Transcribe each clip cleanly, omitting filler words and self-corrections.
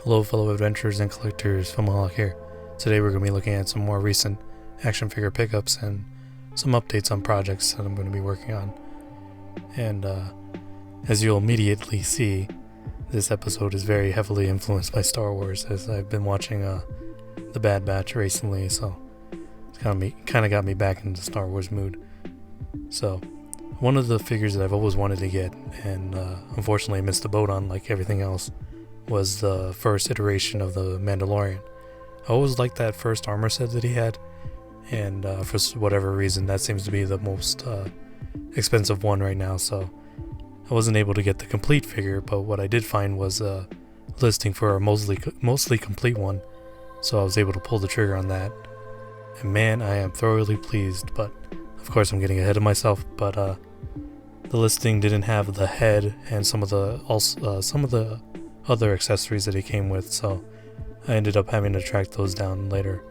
Hello fellow adventurers and collectors, Filmaholic here. Today we're going to be looking at some more recent action figure pickups and some updates on projects that I'm going to be working on. And as you'll immediately see, this episode is very heavily influenced by Star Wars, as I've been watching The Bad Batch recently, so it's kind of got me back into the Star Wars mood. So, one of the figures that I've always wanted to get, and unfortunately missed the boat on like everything else, was the first iteration of the Mandalorian. I always liked that first armor set that he had, and for whatever reason that seems to be the most expensive one right now, so I wasn't able to get the complete figure, but what I did find was a listing for a mostly complete one, so I was able to pull the trigger on that, and man, I am thoroughly pleased. But of course I'm getting ahead of myself, but the listing didn't have the head and some of the other accessories that he came with, so I ended up having to track those down later.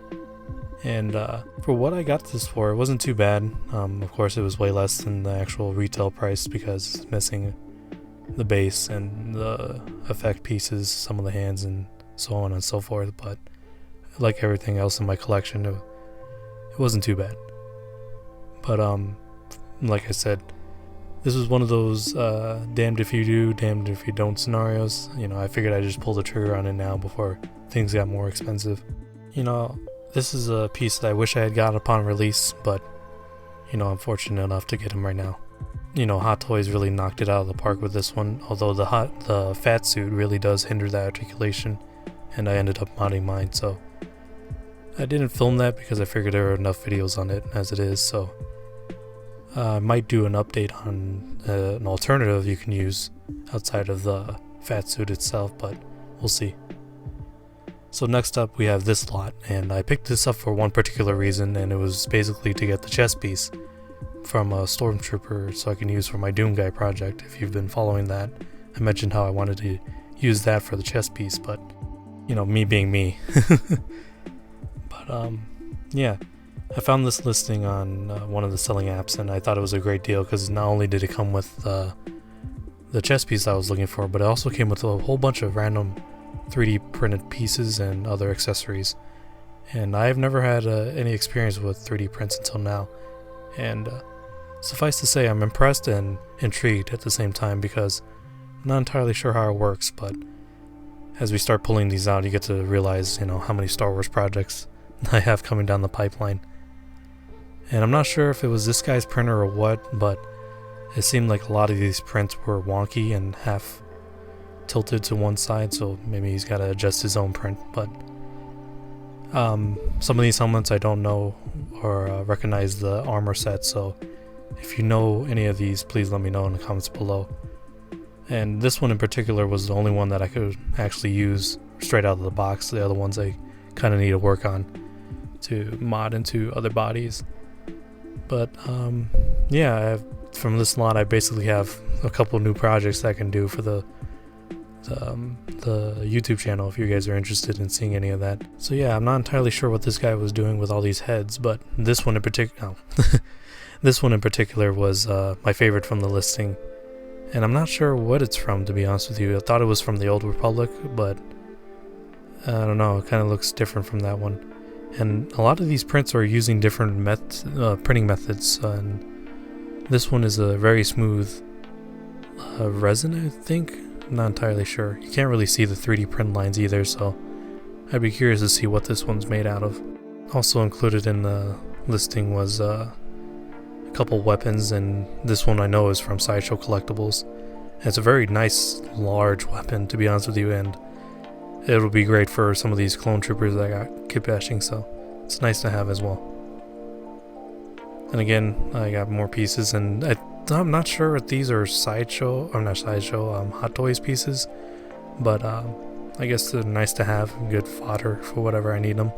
And for what I got this for, it wasn't too bad. Of course it was way less than the actual retail price because it's missing the base and the effect pieces, some of the hands and so on and so forth, but like everything else in my collection, it wasn't too bad. But like I said, this was one of those damned if you do, damned if you don't scenarios. You know, I figured I'd just pull the trigger on it now before things got more expensive. You know, this is a piece that I wish I had got upon release, but, you know, I'm fortunate enough to get him right now. You know, Hot Toys really knocked it out of the park with this one, although the fat suit really does hinder that articulation, and I ended up modding mine, so I didn't film that because I figured there were enough videos on it as it is, so I might do an update on an alternative you can use outside of the fat suit itself, but we'll see. So next up we have this lot, and I picked this up for one particular reason, and it was basically to get the chest piece from a stormtrooper so I can use for my Doom Guy project. If you've been following that, I mentioned how I wanted to use that for the chest piece, but you know, me being me. But yeah, I found this listing on one of the selling apps, and I thought it was a great deal because not only did it come with the chest piece I was looking for, but it also came with a whole bunch of random 3D printed pieces and other accessories. And I've never had any experience with 3D prints until now, and suffice to say I'm impressed and intrigued at the same time because I'm not entirely sure how it works, but as we start pulling these out you get to realize, you know, how many Star Wars projects I have coming down the pipeline. And I'm not sure if it was this guy's printer or what, but it seemed like a lot of these prints were wonky and half tilted to one side, so maybe he's got to adjust his own print. But some of these helmets I don't know or recognize the armor set, so if you know any of these, please let me know in the comments below. And this one in particular was the only one that I could actually use straight out of the box. The other ones I kind of need to work on to mod into other bodies. But yeah, from this lot I basically have a couple new projects I can do for the YouTube channel if you guys are interested in seeing any of that. So yeah, I'm not entirely sure what this guy was doing with all these heads, but this one in particular this one in particular was my favorite from the listing, and I'm not sure what it's from, to be honest with you. I thought it was from the Old Republic, but I don't know, it kind of looks different from that one. And a lot of these prints are using different printing methods, and this one is a very smooth resin, I think. I'm not entirely sure. You can't really see the 3D print lines either, so I'd be curious to see what this one's made out of. Also included in the listing was a couple weapons, and this one I know is from Sideshow Collectibles. And it's a very nice large weapon, to be honest with you, and it'll be great for some of these clone troopers that I got kit bashing, so it's nice to have as well. And again, I got more pieces, and I'm not sure if these are Hot Toys pieces, but I guess they're nice to have, good fodder for whatever I need them.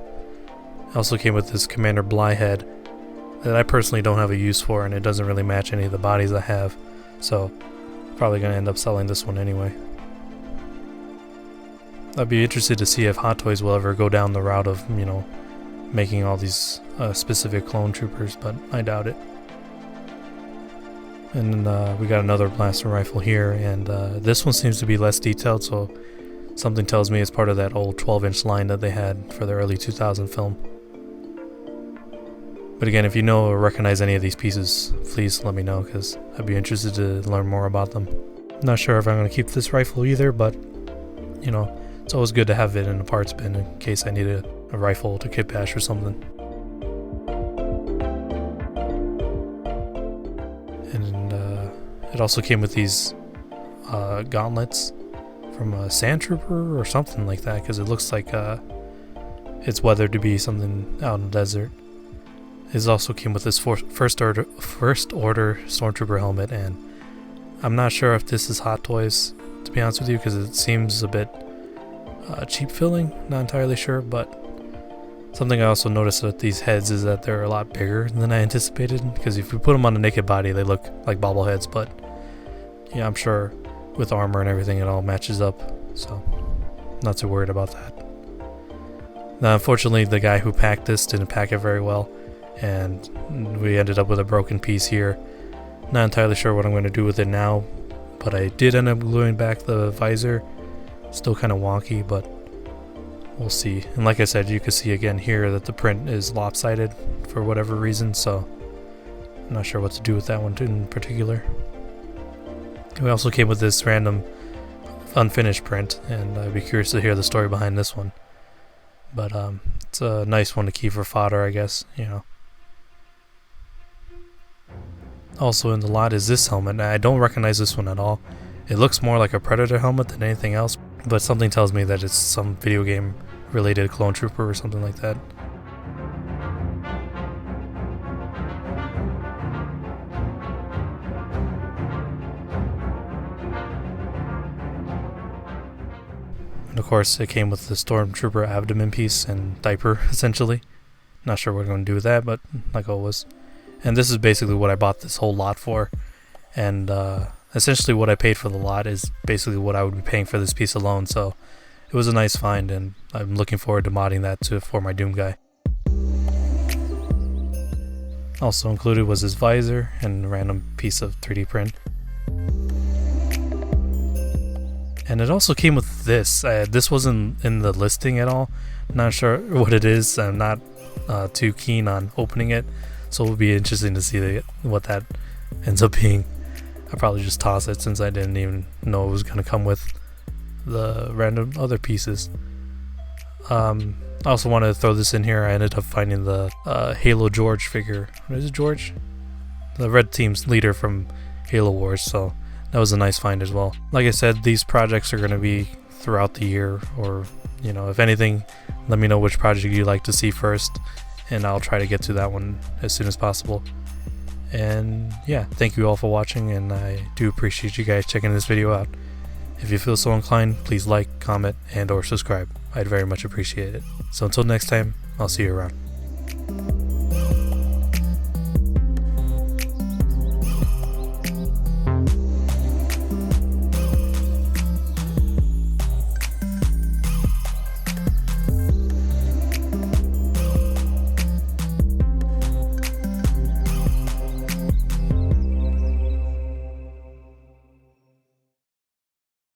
I also came with this Commander Bly head that I personally don't have a use for, and it doesn't really match any of the bodies I have, so probably gonna end up selling this one anyway. I'd be interested to see if Hot Toys will ever go down the route of, you know, making all these specific clone troopers, but I doubt it. And we got another blaster rifle here, and this one seems to be less detailed, so Something tells me it's part of that old 12-inch line that they had for the early 2000 film. But again, if you know or recognize any of these pieces, please let me know, because I'd be interested to learn more about them. Not sure if I'm going to keep this rifle either, but you know, it's always good to have it in a parts bin in case I need a rifle to kit bash or something. And it also came with these gauntlets from a sand trooper or something like that, because it looks like it's weathered to be something out in the desert. It also came with this first order stormtrooper helmet, and I'm not sure if this is Hot Toys, to be honest with you, because it seems a bit cheap filling. Not entirely sure, but something I also noticed with these heads is that they're a lot bigger than I anticipated, because if you put them on a naked body they look like bobbleheads, but yeah, I'm sure with armor and everything it all matches up, so not too worried about that. Now unfortunately the guy who packed this didn't pack it very well, and we ended up with a broken piece here. Not entirely sure what I'm going to do with it now, but I did end up gluing back the visor. Still kind of wonky, but we'll see. And like I said, you can see again here that the print is lopsided for whatever reason, so I'm not sure what to do with that one in particular. We also came with this random unfinished print, and I'd be curious to hear the story behind this one. But it's a nice one to keep for fodder, I guess, you know. Also in the lot is this helmet. Now, I don't recognize this one at all. It looks more like a Predator helmet than anything else, but something tells me that it's some video game related clone trooper or something like that. And of course it came with the stormtrooper abdomen piece and diaper, essentially. Not sure what I'm going to do with that, but like always. And this is basically what I bought this whole lot for, and essentially what I paid for the lot is basically what I would be paying for this piece alone, so it was a nice find, and I'm looking forward to modding that for my Doom guy. Also included was his visor and a random piece of 3D print. And it also came with this. This wasn't in the listing at all. Not sure what it is. I'm not too keen on opening it, so it'll be interesting to see what that ends up being. I'll probably just toss it since I didn't even know it was going to come with the random other pieces. I also wanted to throw this in here. I ended up finding the Halo George figure. What is it, George? The red team's leader from Halo Wars, so that was a nice find as well. Like I said, these projects are going to be throughout the year, or you know, if anything, let me know which project you'd like to see first, and I'll try to get to that one as soon as possible. And yeah, thank you all for watching, and I do appreciate you guys checking this video out. If you feel so inclined, please like, comment, and or subscribe. I'd very much appreciate it. So until next time, I'll see you around.